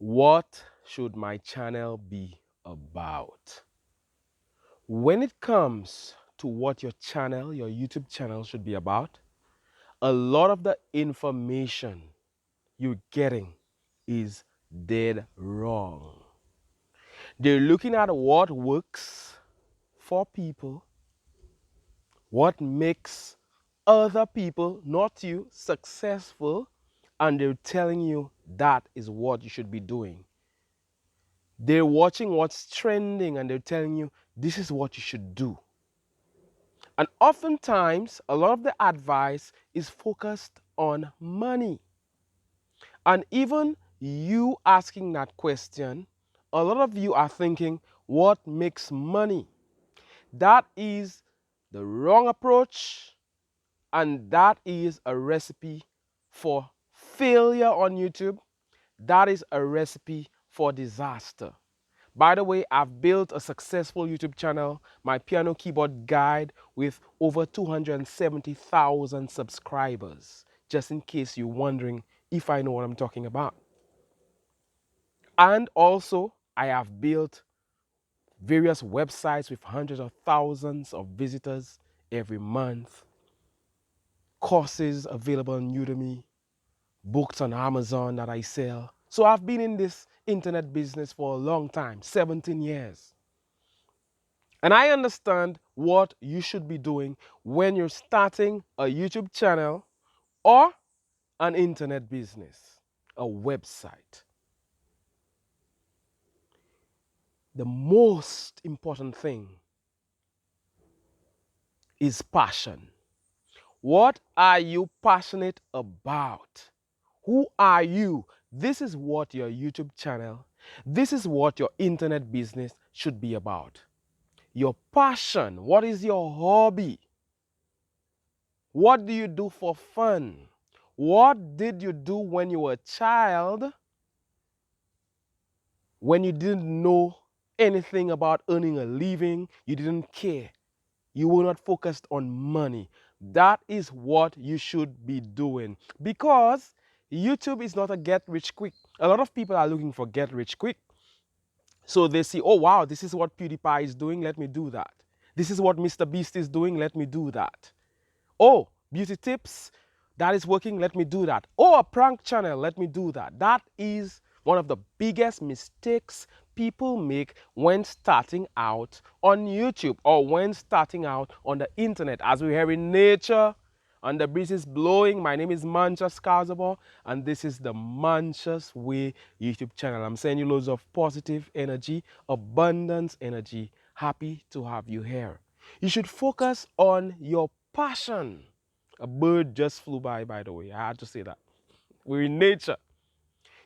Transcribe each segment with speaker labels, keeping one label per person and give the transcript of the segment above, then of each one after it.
Speaker 1: What should my channel be about? When it comes to what your channel, your YouTube channel should be about, a lot of the information you're getting is dead wrong. They're looking at what works for people, what makes other people, not you, successful, and they're telling you that is what you should be doing. They're watching what's trending and they're telling you this is what you should do. And oftentimes, a lot of the advice is focused on money. And even you asking that question, a lot of you are thinking, what makes money? That is the wrong approach, and that is a recipe for failure on YouTube. That is a recipe for disaster. By the way, I've built a successful YouTube channel, my piano keyboard guide, with over 270,000 subscribers, just in case you're wondering if I know what I'm talking about. And also, I have built various websites with hundreds of thousands of visitors every month, courses available on Udemy, books on Amazon that I sell. So I've been in this internet business for a long time, 17 years. And I understand what you should be doing when you're starting a YouTube channel or an internet business, a website. The most important thing is passion. What are you passionate about? Who are you? This is what your YouTube channel, this is what your internet business should be about. Your passion. What is your hobby? What do you do for fun? What did you do when you were a child, when you didn't know anything about earning a living? You didn't care. You were not focused on money. That is what you should be doing, because YouTube is not a get rich quick. A lot of people are looking for get rich quick. So they see, oh wow, this is what PewDiePie is doing, let me do that. This is what Mr. Beast is doing, let me do that. Oh, beauty tips, that is working, let me do that. Oh, a prank channel, let me do that. That is one of the biggest mistakes people make when starting out on YouTube or when starting out on the internet. As we hear in nature, and the breeze is blowing. My name is Mantius Cazaubon, and this is the Mantius Way YouTube channel. I'm sending you loads of positive energy, abundance energy. Happy to have you here. You should focus on your passion. A bird just flew by the way. I had to say that. We're in nature.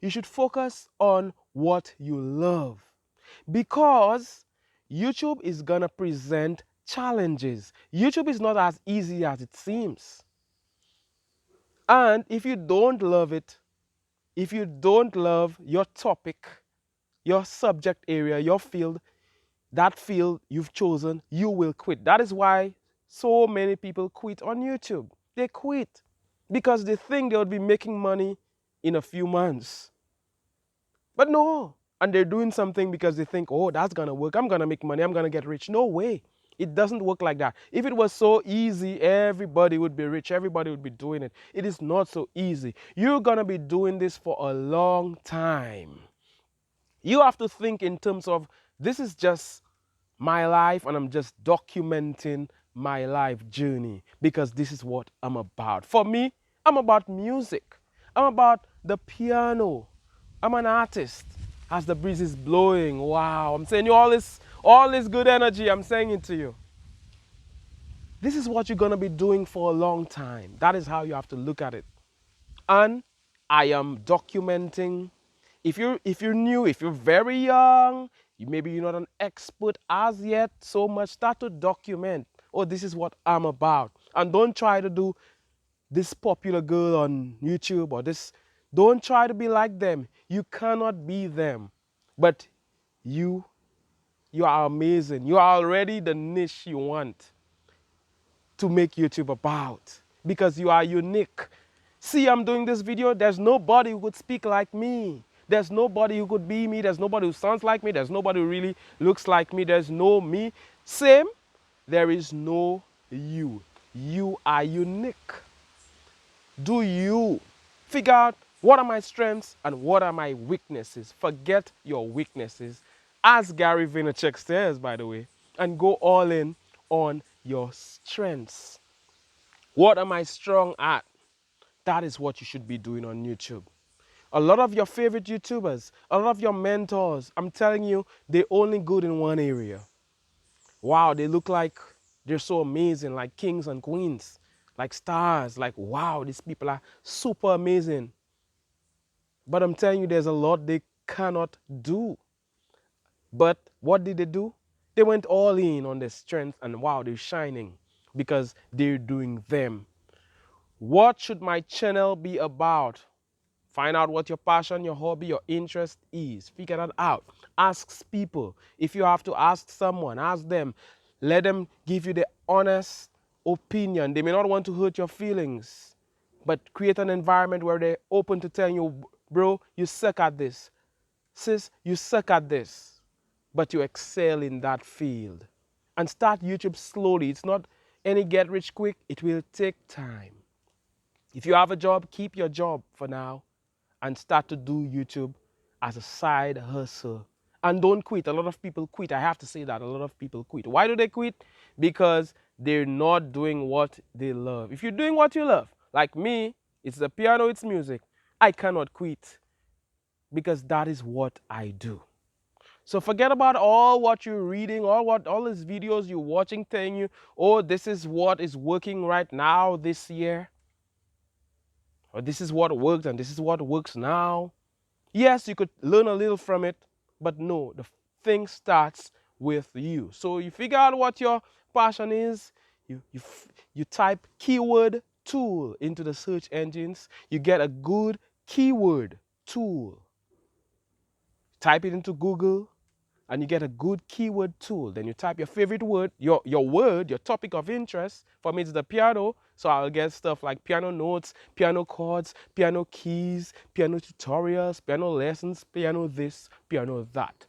Speaker 1: You should focus on what you love, because YouTube is going to present challenges. YouTube is not as easy as it seems. And if you don't love it, if you don't love your topic, your subject area, your field, that field you've chosen, you will quit. That is why so many people quit on YouTube. They quit because they think they would be making money in a few months. But no. And they're doing something because they think, oh, that's going to work. I'm going to make money. I'm going to get rich. No way. It doesn't work like that. If it was so easy, everybody would be rich. Everybody would be doing it. It is not so easy. You're going to be doing this for a long time. You have to think in terms of, this is just my life and I'm just documenting my life journey, because this is what I'm about. For me, I'm about music. I'm about the piano. I'm an artist. As the breeze is blowing, wow, I'm saying you all this good energy, I'm saying it to you. This is what you're going to be doing for a long time. That is how you have to look at it. And I am documenting. If you're new, if you're very young, maybe you're not an expert as yet so much, start to document. Oh, this is what I'm about. And don't try to do this popular girl on YouTube or this. Don't try to be like them. You cannot be them. But you are amazing. You are already the niche you want to make YouTube about, because you are unique. See, I'm doing this video. There's nobody who could speak like me. There's nobody who could be me. There's nobody who sounds like me. There's nobody who really looks like me. There's no me. Same, there is no you. You are unique. Do you figure out what are my strengths and what are my weaknesses? Forget your weaknesses, as Gary Vaynerchuk says, by the way, and go all in on your strengths. What am I strong at? That is what you should be doing on YouTube. A lot of your favorite YouTubers, a lot of your mentors, I'm telling you, they're only good in one area. Wow, they look like they're so amazing, like kings and queens, like stars, like wow, these people are super amazing. But I'm telling you, there's a lot they cannot do. But what did they do? They went all in on their strength and wow, they're shining because they're doing them. What should my channel be about? Find out what your passion, your hobby, your interest is. Figure that out. Ask people. If you have to ask someone, ask them. Let them give you the honest opinion. They may not want to hurt your feelings, but create an environment where they're open to telling you, bro, you suck at this. Sis, you suck at this, but you excel in that field. And start YouTube slowly. It's not any get rich quick. It will take time. If you have a job, keep your job for now and start to do YouTube as a side hustle. And don't quit. A lot of people quit. I have to say that. A lot of people quit. Why do they quit? Because they're not doing what they love. If you're doing what you love, like me, it's the piano, it's music, I cannot quit because that is what I do. So forget about all what you're reading, all these videos you're watching telling you, oh, this is what is working right now this year. Or this is what worked and this is what works now. Yes, you could learn a little from it, but no, the thing starts with you. So you figure out what your passion is, you type keyword tool into the search engines, you get a good keyword tool. Type it into Google and you get a good keyword tool. Then you type your favorite word, your word, your topic of interest. For me, it's the piano. So I'll get stuff like piano notes, piano chords, piano keys, piano tutorials, piano lessons, piano this, piano that.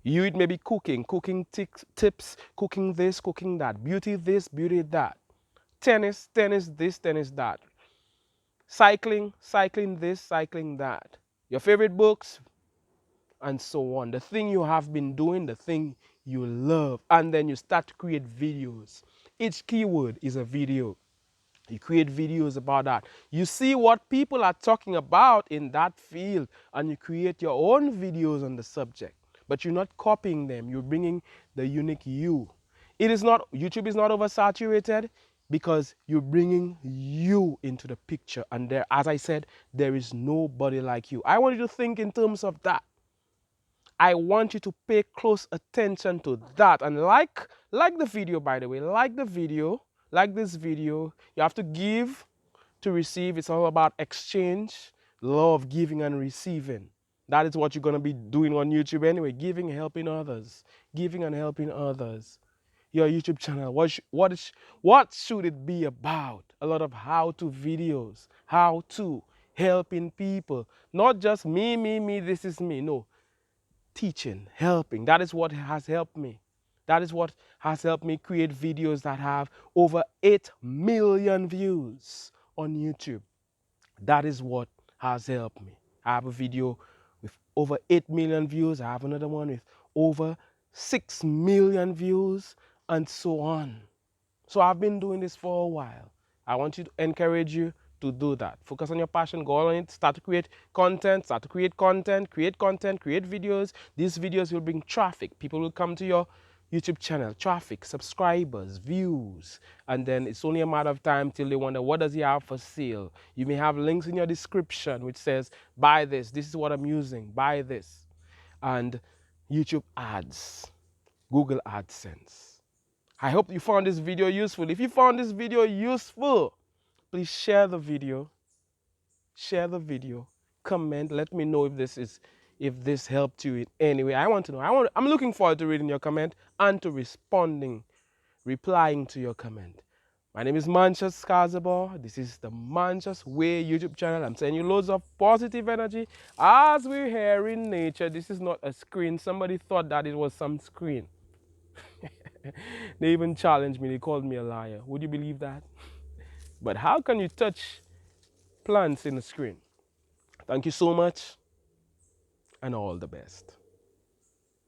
Speaker 1: You, it may be cooking tips, cooking this, cooking that, beauty this, beauty that. Tennis this, tennis that. Cycling this, cycling that. Your favorite books, and so on. The thing you have been doing, the thing you love, and then you start to create videos. Each keyword is a video. You create videos about that. You see what people are talking about in that field, and you create your own videos on the subject. But you're not copying them. You're bringing the unique you. YouTube is not oversaturated because you're bringing you into the picture. And there, as I said, there is nobody like you. I want you to think in terms of that. I want you to pay close attention to that. And like the video, by the way, like this video. You have to give to receive. It's all about exchange, law of giving and receiving. That is what you're going to be doing on YouTube anyway, giving, helping others, giving and helping others. Your YouTube channel, what should it be about? A lot of how-to videos, how to, helping people. Not just me, this is me. No. Teaching, helping. That is what has helped me. That is what has helped me create videos that have over 8 million views on YouTube. That is what has helped me. I have a video with over 8 million views. I have another one with over 6 million views and so on. So I've been doing this for a while. I want to encourage you to do that. Focus on your passion, go on it, start to create content, create videos. These videos will bring traffic. People will come to your YouTube channel, traffic, subscribers, views, and then it's only a matter of time till they wonder, what does he have for sale? You may have links in your description which says, buy this is what I'm using, buy this. And YouTube ads, Google AdSense. I hope you found this video useful. If you found this video useful, please share the video, comment, let me know if this helped you in any way. I want to know. I'm looking forward to reading your comment and to replying to your comment. My name is Mantius Cazaubon. This is the Mantius Way YouTube channel. I'm sending you loads of positive energy. As we're here in nature, this is not a screen. Somebody thought that it was some screen. They even challenged me. They called me a liar. Would you believe that? But how can you touch plants in a screen? Thank you so much, and all the best.